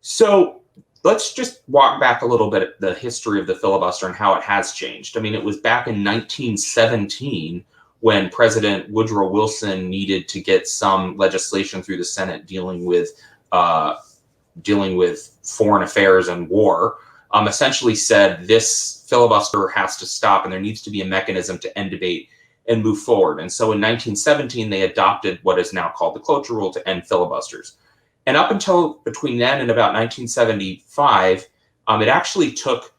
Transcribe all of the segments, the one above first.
So let's just walk back a little bit at the history of the filibuster and how it has changed. I mean, it was back in 1917 when President Woodrow Wilson needed to get some legislation through the Senate uh, dealing with foreign affairs and war. Essentially said this filibuster has to stop, and there needs to be a mechanism to end debate and move forward. And so in 1917, they adopted what is now called the cloture rule to end filibusters. And up until between then and about 1975, it actually took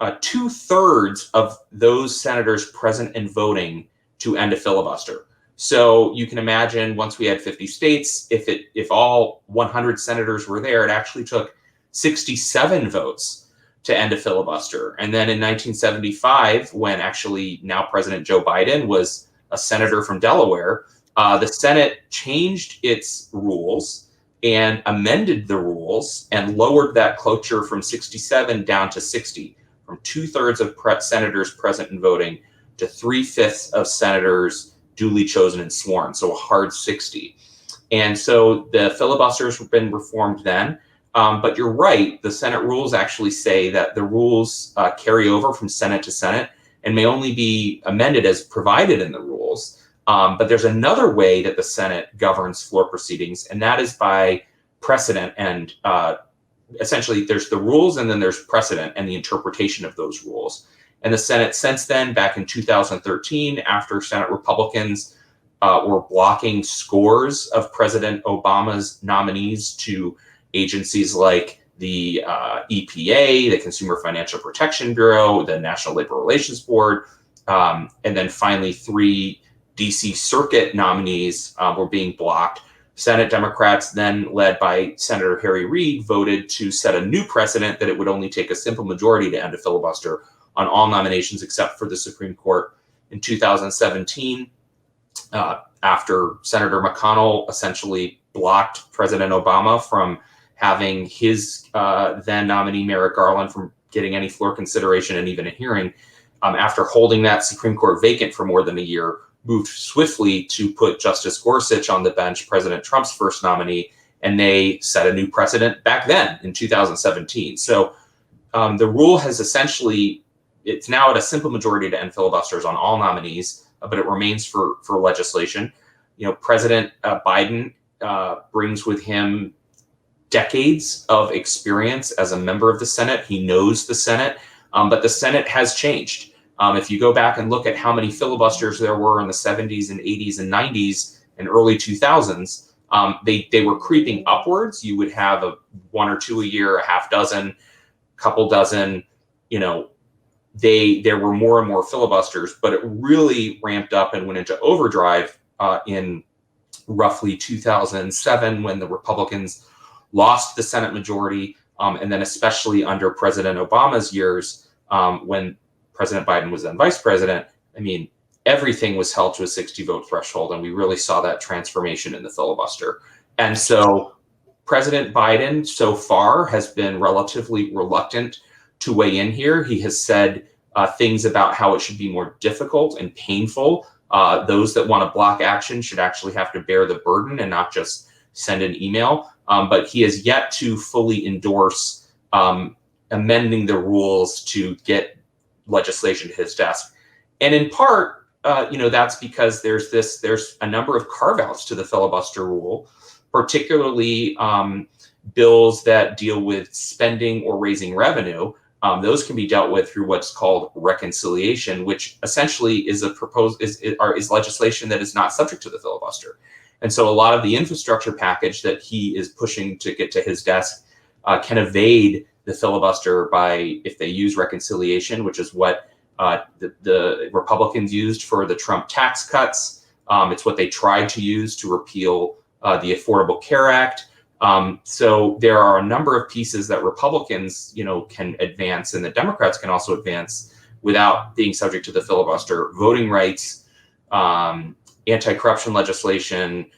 2/3 of those senators present and voting to end a filibuster. So you can imagine once we had 50 states, if all 100 senators were there, it actually took 67 votes to end a filibuster. And then in 1975, when actually now President Joe Biden was a senator from Delaware, the Senate changed its rules and amended the rules and lowered that cloture from 67 down to 60, from 2/3 of senators present and voting to 3/5 of senators duly chosen and sworn, so a hard 60. And so the filibusters have been reformed then. But you're right, the Senate rules actually say that the rules carry over from Senate to Senate and may only be amended as provided in the rules. But there's another way that the Senate governs floor proceedings, and that is by precedent. And essentially, there's the rules, and then there's precedent and the interpretation of those rules. And the Senate, since then, back in 2013, after Senate Republicans were blocking scores of President Obama's nominees to agencies like the EPA, the Consumer Financial Protection Bureau, the National Labor Relations Board, and then finally 3 DC Circuit nominees were being blocked. Senate Democrats, then led by Senator Harry Reid, voted to set a new precedent that it would only take a simple majority to end a filibuster on all nominations except for the Supreme Court. In 2017, after Senator McConnell essentially blocked President Obama from having his then nominee Merrick Garland from getting any floor consideration and even a hearing, after holding that Supreme Court vacant for more than a year, moved swiftly to put Justice Gorsuch on the bench, President Trump's first nominee, and they set a new precedent back then in 2017. So the rule has essentially, it's now at a simple majority to end filibusters on all nominees, but it remains for legislation. President Biden brings with him decades of experience as a member of the Senate. He knows the Senate, but the Senate has changed. If you go back and look at how many filibusters there were in the 70s and 80s and 90s and early 2000s, they were creeping upwards. You would have 1 or 2 a year, a half dozen, couple dozen. There were more and more filibusters, but it really ramped up and went into overdrive in roughly 2007 when the Republicans lost the Senate majority, and then especially under President Obama's years, when President Biden was then vice president. I mean, everything was held to a 60-vote threshold, and we really saw that transformation in the filibuster. And so President Biden so far has been relatively reluctant to weigh in here. He has said things about how it should be more difficult and painful. Those that want to block action should actually have to bear the burden and not just send an email. But he has yet to fully endorse amending the rules to get legislation to his desk. And in part, that's because there's a number of carve-outs to the filibuster rule, particularly bills that deal with spending or raising revenue. Those can be dealt with through what's called reconciliation, which essentially is legislation that is not subject to the filibuster. And so a lot of the infrastructure package that he is pushing to get to his desk can evade the filibuster by, if they use reconciliation, which is what the Republicans used for the Trump tax cuts. It's what they tried to use to repeal the Affordable Care Act. So there are a number of pieces that Republicans, can advance, and the Democrats can also advance without being subject to the filibuster. Voting rights, anti-corruption legislation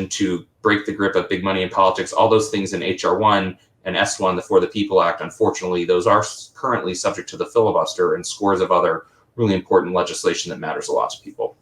to break the grip of big money in politics, all those things in H.R. 1 and S1, the For the People Act. Unfortunately, those are currently subject to the filibuster and scores of other really important legislation that matters a lot to people.